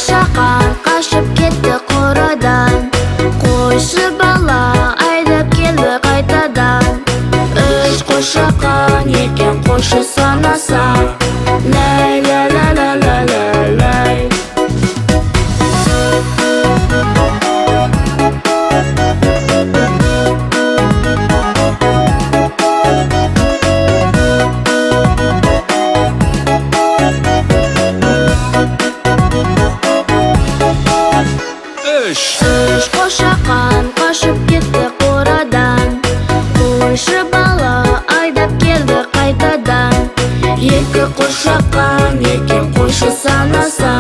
қошақан қашып кетті қорадан. Қойшы бала айдап келді қайтадан. Үш қошақан екен қойшы санаса. Лай лай лай лай лай лай лай. Үш қошақан қашып кетті қорадан. Қойшы бала айдап келді қайтадан. Екі қошақан екен қойшы санаса.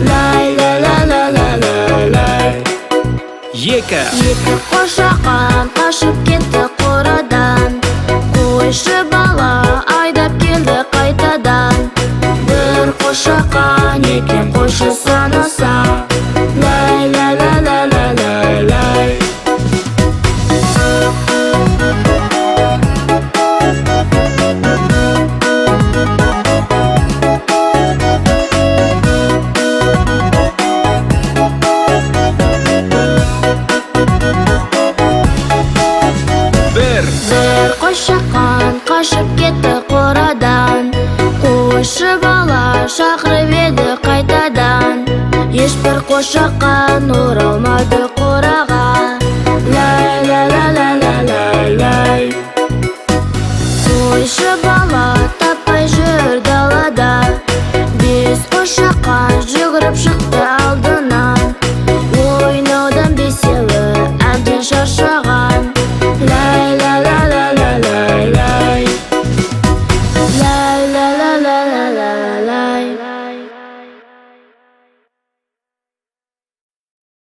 Лай лай лай лай лай лай лай. Екі қошақан қашып кетті қорадан. Қойшы бала айдап келді қайтадан. Бір қошақан екен қойшы санаса. Лай лай лай лай лай лай лай. Бір қошақан қашып кетті қорадан. Қойшы бала шақырып еді қайтадан. Ешбір қошақан оралмады қораға. Лай лай лай лай лай лай лай. Қойшы бала таппай жүр далада. Бес қошақан жүгіріп шықты